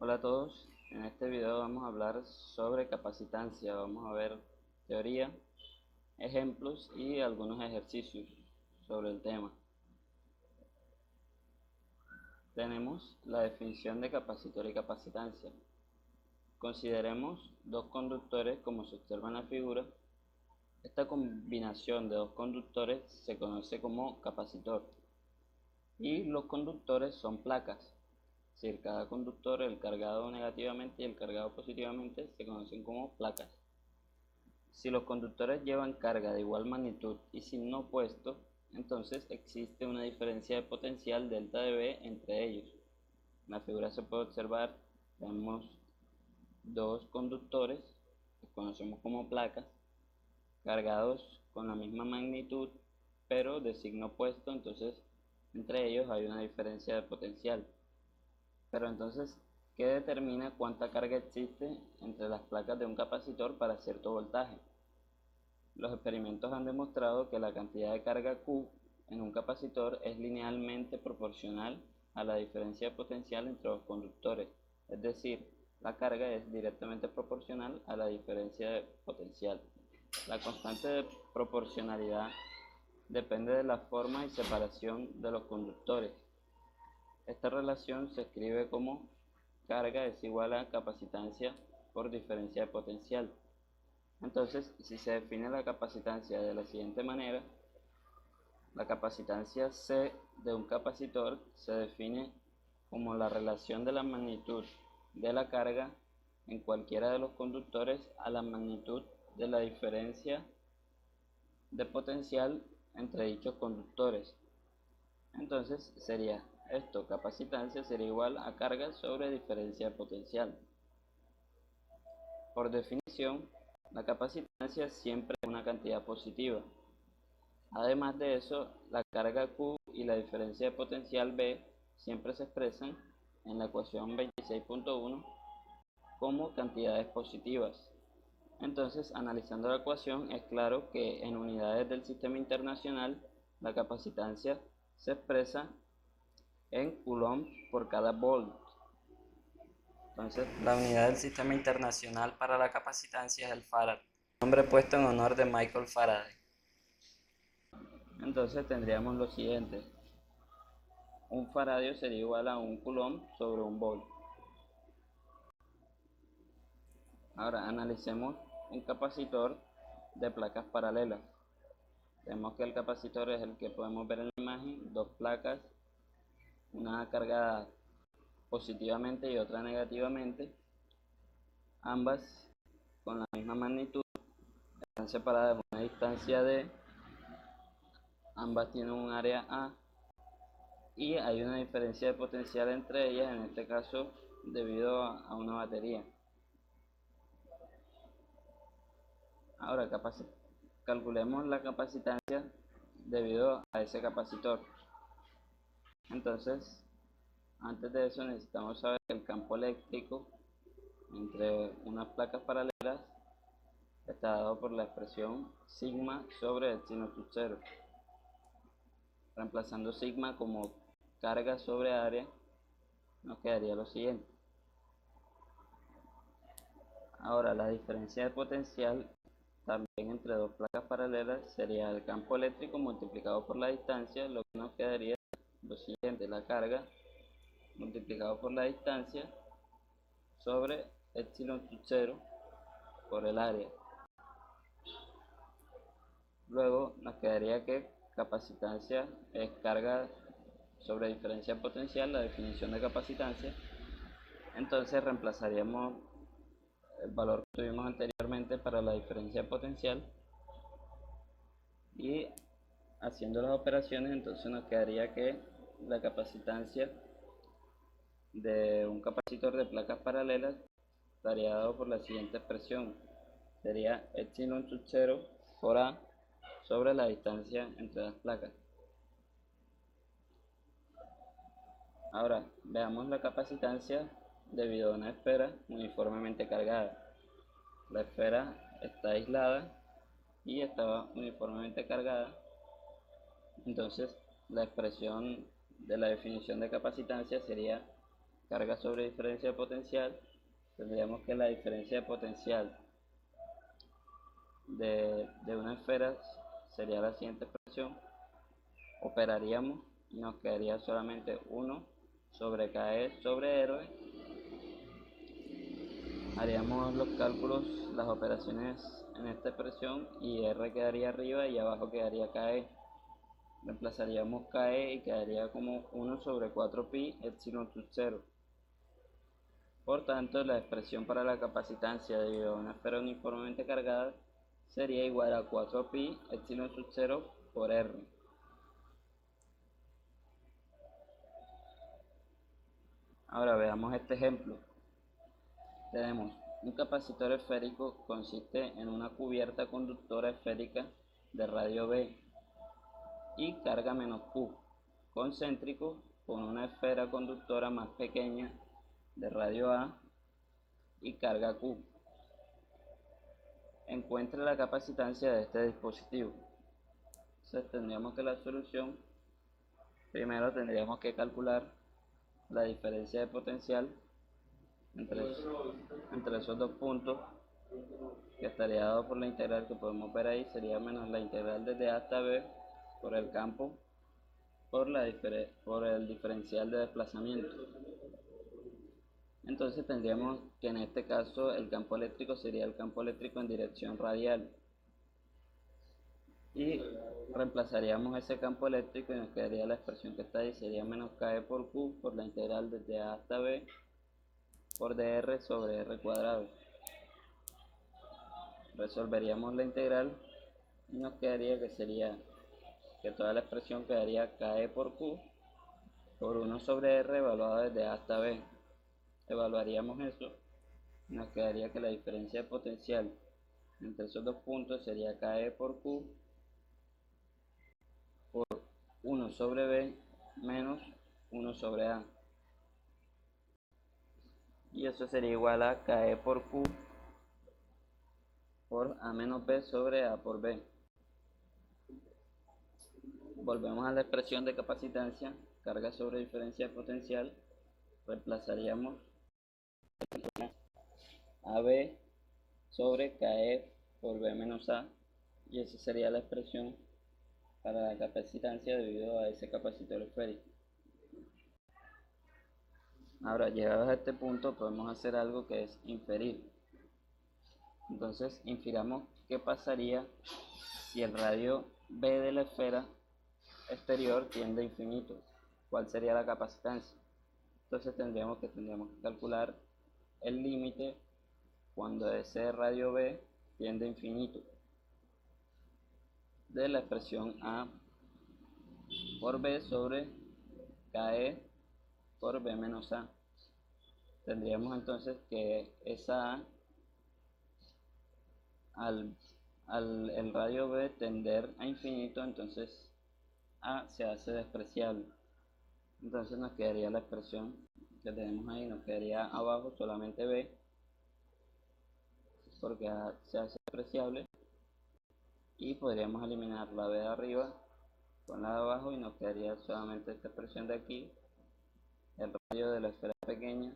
Hola a todos, en este video vamos a hablar sobre capacitancia. Vamos a ver teoría, ejemplos y algunos ejercicios sobre el tema. Tenemos la definición de capacitor y capacitancia. Consideremos dos conductores como se observa en la figura. Esta combinación de dos conductores se conoce como capacitor y los conductores son placas. Es decir, cada conductor, el cargado negativamente y el cargado positivamente, se conocen como placas. Si los conductores llevan carga de igual magnitud y signo opuesto, entonces existe una diferencia de potencial delta de B entre ellos. En la figura se puede observar, tenemos dos conductores, que conocemos como placas, cargados con la misma magnitud, pero de signo opuesto, entonces entre ellos hay una diferencia de potencial. Pero entonces, ¿qué determina cuánta carga existe entre las placas de un capacitor para cierto voltaje? Los experimentos han demostrado que la cantidad de carga Q en un capacitor es linealmente proporcional a la diferencia de potencial entre los conductores, es decir, la carga es directamente proporcional a la diferencia de potencial. La constante de proporcionalidad depende de la forma y separación de los conductores. Esta relación se escribe como carga es igual a capacitancia por diferencia de potencial. Entonces, si se define la capacitancia de la siguiente manera, la capacitancia C de un capacitor se define como la relación de la magnitud de la carga en cualquiera de los conductores a la magnitud de la diferencia de potencial entre dichos conductores. Entonces sería esto, capacitancia sería igual a carga sobre diferencia de potencial. Por definición, la capacitancia siempre es una cantidad positiva. Además de eso, la carga Q y la diferencia de potencial B siempre se expresan en la ecuación 26.1 como cantidades positivas. Entonces, analizando la ecuación, es claro que en unidades del sistema internacional, la capacitancia se expresa en coulombs por cada volt. Entonces, la unidad del sistema internacional para la capacitancia es el farad, nombre puesto en honor de Michael Faraday. Entonces tendríamos lo siguiente: un faradio sería igual a un coulomb sobre un volt. Ahora analicemos un capacitor de placas paralelas. Vemos que el capacitor es el que podemos ver en la imagen, dos placas, una cargada positivamente y otra negativamente, ambas con la misma magnitud, están separadas por una distancia D, ambas tienen un área A y hay una diferencia de potencial entre ellas, en este caso debido a una batería. Ahora calculemos la capacitancia debido a ese capacitor. Entonces, antes de eso necesitamos saber que el campo eléctrico entre unas placas paralelas está dado por la expresión sigma sobre epsilon sub 0. Reemplazando sigma como carga sobre área, nos quedaría lo siguiente. Ahora, la diferencia de potencial también entre dos placas paralelas sería el campo eléctrico multiplicado por la distancia, lo que nos quedaría lo siguiente: la carga multiplicado por la distancia sobre epsilon sub 0 por el área. Luego nos quedaría que capacitancia es carga sobre diferencia de potencial, la definición de capacitancia. Entonces reemplazaríamos el valor que tuvimos anteriormente para la diferencia de potencial y haciendo las operaciones entonces nos quedaría que la capacitancia de un capacitor de placas paralelas estaría dado por la siguiente expresión: sería epsilon sub 0 por A sobre la distancia entre las placas. Ahora veamos la capacitancia debido a una esfera uniformemente cargada. La esfera está aislada y está uniformemente cargada, entonces la expresión de la definición de capacitancia sería carga sobre diferencia de potencial, tendríamos que la diferencia de potencial de una esfera sería la siguiente expresión. Operaríamos y nos quedaría solamente 1 sobre KE sobre R. Haríamos los cálculos, las operaciones en esta expresión y R quedaría arriba y abajo quedaría KE. Reemplazaríamos KE y quedaría como 1 sobre 4pi epsilon sub 0. Por tanto, la expresión para la capacitancia debido a una esfera uniformemente cargada sería igual a 4pi epsilon sub 0 por R. Ahora veamos este ejemplo. Tenemos un capacitor esférico, consiste en una cubierta conductora esférica de radio B y carga menos Q, concéntrico con una esfera conductora más pequeña de radio A y carga Q. Encuentre la capacitancia de este dispositivo. Entonces tendríamos que la solución, primero tendríamos que calcular la diferencia de potencial entre esos dos puntos, que estaría dado por la integral que podemos ver ahí, sería menos la integral desde A hasta B por el campo por el diferencial de desplazamiento. Entonces tendríamos que en este caso el campo eléctrico sería el campo eléctrico en dirección radial y reemplazaríamos ese campo eléctrico y nos quedaría la expresión que está ahí, sería menos KE por Q por la integral desde A hasta B por dr sobre r cuadrado. Resolveríamos la integral y nos quedaría que toda la expresión quedaría KE por Q por 1 sobre R evaluado desde A hasta B. Evaluaríamos eso y nos quedaría que la diferencia de potencial entre esos dos puntos sería KE por Q por 1 sobre B menos 1 sobre A. Y eso sería igual a KE por Q por A menos B sobre A por B. Volvemos a la expresión de capacitancia, carga sobre diferencia de potencial, reemplazaríamos AB sobre KE por B menos A, y esa sería la expresión para la capacitancia debido a ese capacitor esférico. Ahora, llegados a este punto, podemos hacer algo que es inferir. Entonces, infiramos qué pasaría si el radio B de la esfera exterior tiende a infinito. ¿Cuál sería la capacitancia? Entonces tendríamos que calcular el límite cuando ese radio B tiende a infinito de la expresión A por B sobre KE por B menos A. Tendríamos entonces que esa A, al el radio B tender a infinito, entonces A se hace despreciable. Entonces nos quedaría la expresión que tenemos ahí, nos quedaría abajo solamente B, porque A se hace despreciable, y podríamos eliminar la B de arriba con la de abajo y nos quedaría solamente esta expresión de aquí, el radio de la esfera pequeña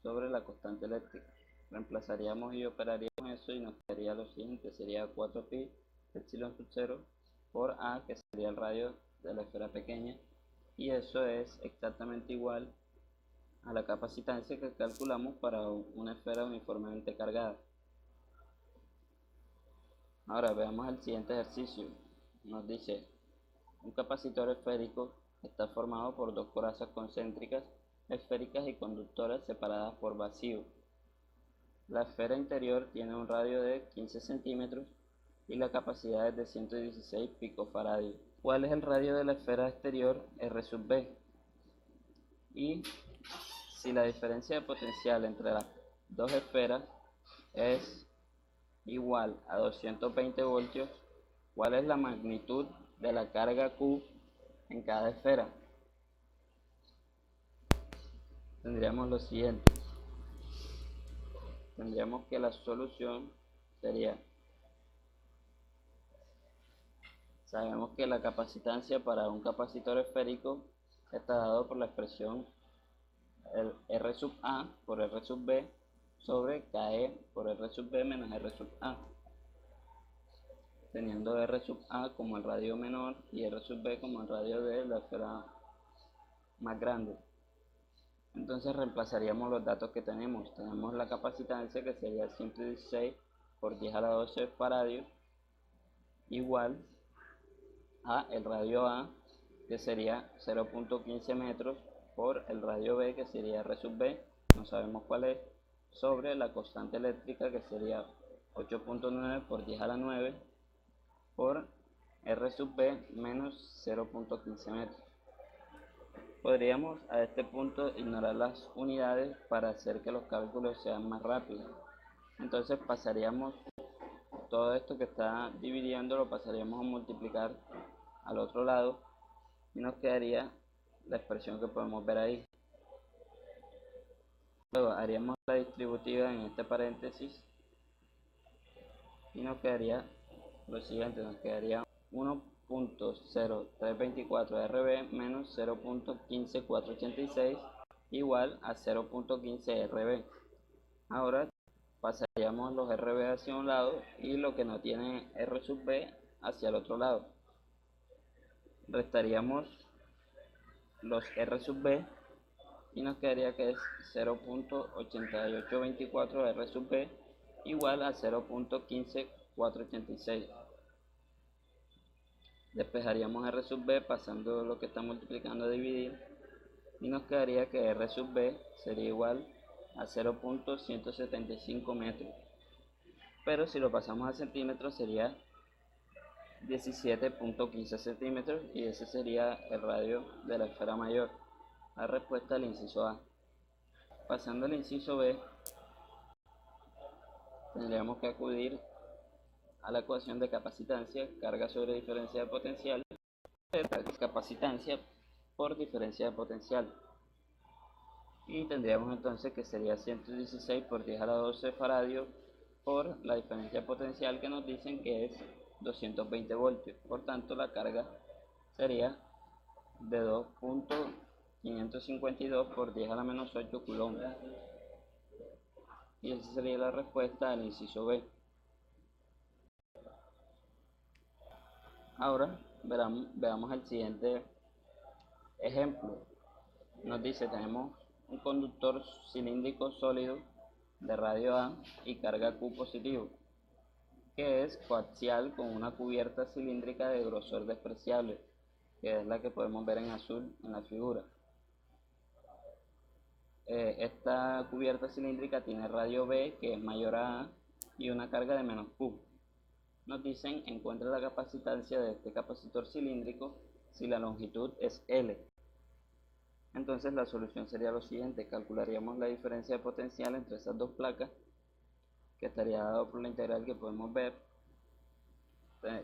sobre la constante eléctrica. Reemplazaríamos y operaríamos eso y nos quedaría lo siguiente, sería 4pi epsilon sub 0 por A, que sería el radio de la esfera pequeña, y eso es exactamente igual a la capacitancia que calculamos para una esfera uniformemente cargada. Ahora veamos el siguiente ejercicio. Nos dice, un capacitor esférico está formado por dos corazas concéntricas esféricas y conductoras separadas por vacío. La esfera interior tiene un radio de 15 centímetros y la capacidad es de 116 picofaradios. ¿Cuál es el radio de la esfera exterior? R sub B. Y si la diferencia de potencial entre las dos esferas es igual a 220 voltios, ¿cuál es la magnitud de la carga Q en cada esfera? Tendríamos lo siguiente. Tendríamos que la solución sería, sabemos que la capacitancia para un capacitor esférico está dado por la expresión el R sub A por R sub B sobre KE por R sub B menos R sub A, teniendo R sub A como el radio menor y R sub B como el radio de la esfera más grande. Entonces reemplazaríamos los datos que tenemos. Tenemos la capacitancia, que sería 116 por 10 a la 12 faradios, igual a el radio A, que sería 0.15 metros, por el radio B, que sería R sub B, no sabemos cuál es, sobre la constante eléctrica, que sería 8.9 por 10 a la 9 por R sub B menos 0.15 metros. Podríamos a este punto ignorar las unidades para hacer que los cálculos sean más rápidos. Entonces pasaríamos todo esto que está dividiendo, lo pasaríamos a multiplicar al otro lado y nos quedaría la expresión que podemos ver ahí. Luego haríamos la distributiva en este paréntesis y nos quedaría lo siguiente, nos quedaría 1.0324 RB menos 0.15486 igual a 0.15 RB. Ahora pasaríamos los RB hacia un lado y lo que no tiene R sub B hacia el otro lado. Restaríamos los R sub B y nos quedaría que es 0.8824 R sub B igual a 0.15486. Despejaríamos R sub B pasando lo que está multiplicando a dividir y nos quedaría que R sub B sería igual a 0.175 metros, pero si lo pasamos a centímetros sería 17.15 centímetros y ese sería el radio de la esfera mayor. La respuesta al inciso A. Pasando al inciso B, tendríamos que acudir a la ecuación de capacitancia, carga sobre diferencia de potencial, capacitancia por diferencia de potencial. Y tendríamos entonces que sería 116 por 10 a la 12 faradios por la diferencia potencial, que nos dicen que es 220 voltios. Por tanto, la carga sería de 2.552 por 10 a la menos 8 coulombs. Y esa sería la respuesta al inciso B. Ahora veamos el siguiente ejemplo. Nos dice, tenemos un conductor cilíndrico sólido de radio A y carga Q positivo, que es coaxial con una cubierta cilíndrica de grosor despreciable, que es la que podemos ver en azul en la figura. Esta cubierta cilíndrica tiene radio B, que es mayor a A, y una carga de menos Q. Nos dicen, encuentra la capacitancia de este capacitor cilíndrico si la longitud es L. Entonces la solución sería lo siguiente: calcularíamos la diferencia de potencial entre esas dos placas, que estaría dado por la integral que podemos ver.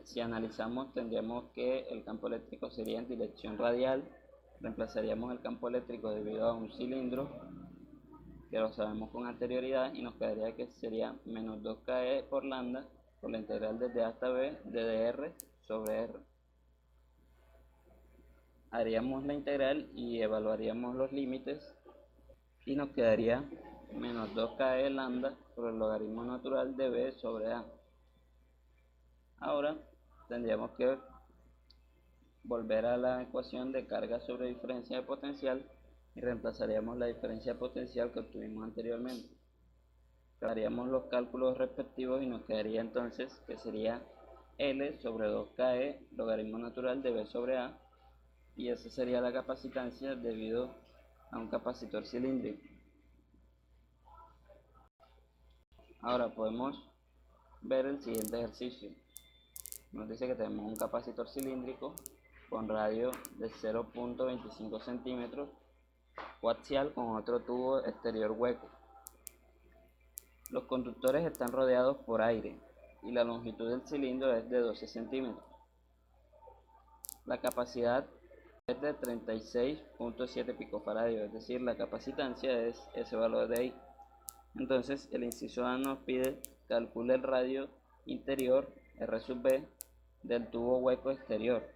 Si analizamos, tendríamos que el campo eléctrico sería en dirección radial. Reemplazaríamos el campo eléctrico debido a un cilindro, que lo sabemos con anterioridad, y nos quedaría que sería menos 2KE por lambda por la integral desde A hasta B de dr sobre R. Haríamos la integral y evaluaríamos los límites y nos quedaría menos 2KE lambda por el logaritmo natural de B sobre A. Ahora tendríamos que volver a la ecuación de carga sobre diferencia de potencial y reemplazaríamos la diferencia de potencial que obtuvimos anteriormente. Haríamos los cálculos respectivos y nos quedaría entonces que sería L sobre 2KE logaritmo natural de B sobre A, y esa sería la capacitancia debido a un capacitor cilíndrico. Ahora podemos ver el siguiente ejercicio. Nos dice que tenemos un capacitor cilíndrico con radio de 0.25 centímetros coaxial con otro tubo exterior hueco. Los conductores están rodeados por aire y la longitud del cilindro es de 12 centímetros. La capacidad es de 36.7 picofaradios, es decir, la capacitancia es ese valor de ahí. Entonces el inciso A nos pide calcule el radio interior R sub B del tubo hueco exterior,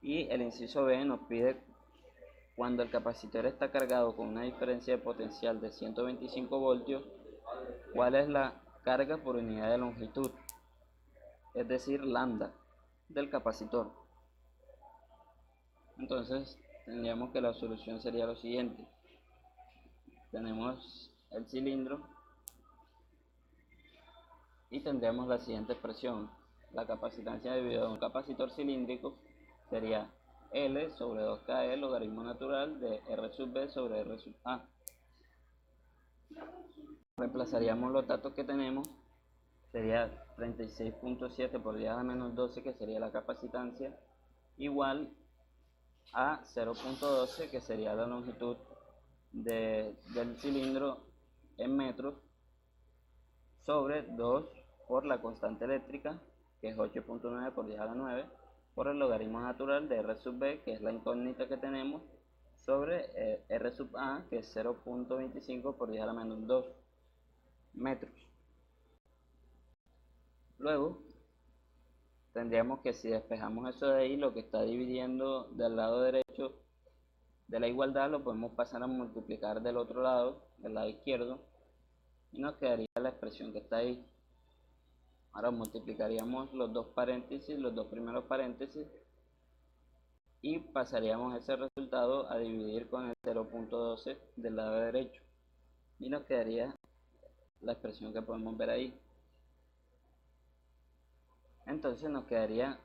y el inciso B nos pide Cuando el capacitor está cargado con una diferencia de potencial de 125 voltios, ¿cuál es la carga por unidad de longitud? Es decir, lambda del capacitor. Entonces tendríamos que la solución sería lo siguiente. Tenemos el cilindro y tendríamos la siguiente expresión. La capacitancia dividida en un capacitor cilíndrico sería L sobre 2KE logaritmo natural de R sub B sobre R sub A. Reemplazaríamos los datos que tenemos, sería 36.7 por 10 a la menos 12, que sería la capacitancia, igual a 0.12, que sería la longitud del cilindro en metros, sobre 2 por la constante eléctrica, que es 8.9 por 10 a la 9, por el logaritmo natural de R sub B, que es la incógnita que tenemos, sobre R sub A, que es 0.25 por 10 a la menos 2 metros. Luego tendríamos que, si despejamos eso de ahí, lo que está dividiendo del lado derecho de la igualdad lo podemos pasar a multiplicar del otro lado, del lado izquierdo, y nos quedaría la expresión que está ahí. Ahora multiplicaríamos los dos paréntesis, los dos primeros paréntesis, y pasaríamos ese resultado a dividir con el 0.12 del lado derecho, y nos quedaría la expresión que podemos ver ahí. Entonces nos quedaría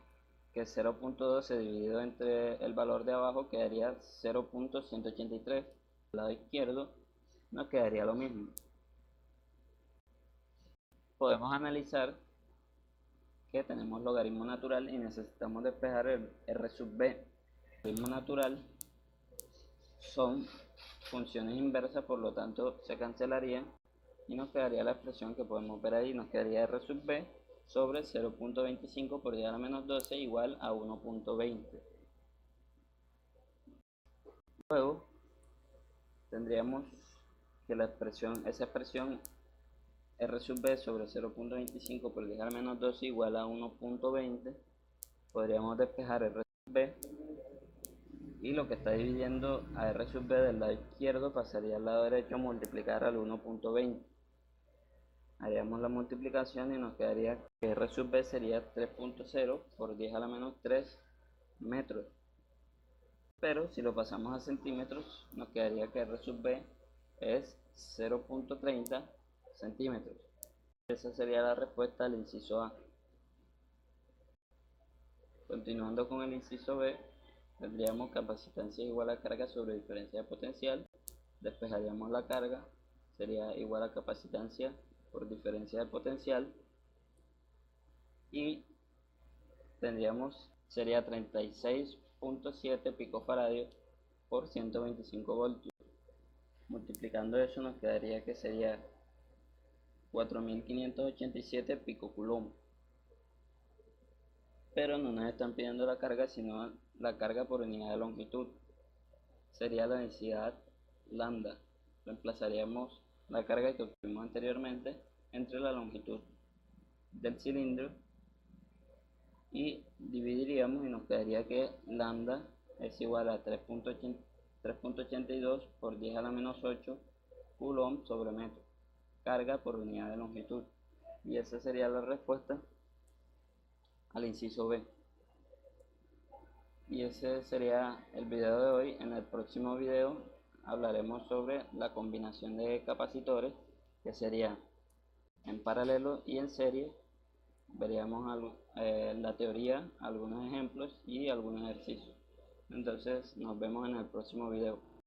que 0.12 dividido entre el valor de abajo quedaría 0.183. Del lado izquierdo nos quedaría lo mismo. Podemos analizar que tenemos logaritmo natural y necesitamos despejar el R sub B. El logaritmo natural son funciones inversas, por lo tanto se cancelarían y nos quedaría la expresión que podemos ver ahí. Nos quedaría R sub B sobre 0.25 por 10 a la menos 12 igual a 1.20. Luego tendríamos que esa expresión R sub B sobre 0.25 por 10 a la menos 12 igual a 1.20. Podríamos despejar R sub B y lo que está dividiendo a R sub B del lado izquierdo pasaría al lado derecho a multiplicar al 1.20. Haríamos la multiplicación y nos quedaría que R sub B sería 3.0 por 10 a la menos 3 metros. Pero si lo pasamos a centímetros, nos quedaría que R sub B es 0.30 centímetros. Esa sería la respuesta al inciso A. Continuando con el inciso B, tendríamos capacitancia igual a carga sobre diferencia de potencial. Despejaríamos la carga, sería igual a capacitancia por diferencia de potencial, y sería 36.7 picofaradios por 125 voltios. Multiplicando eso nos quedaría que sería 4587 picocoulomb. Pero no nos están pidiendo la carga, sino la carga por unidad de longitud. Sería la densidad lambda. Reemplazaríamos la carga que obtuvimos anteriormente entre la longitud del cilindro y dividiríamos y nos quedaría que lambda es igual a 3.82 por 10 a la menos 8 coulomb sobre metro, carga por unidad de longitud. Y esa sería la respuesta al inciso B. Y ese sería el video de hoy. En el próximo video hablaremos sobre la combinación de capacitores, que sería en paralelo y en serie. Veríamos la teoría, algunos ejemplos y algunos ejercicios. Entonces nos vemos en el próximo video.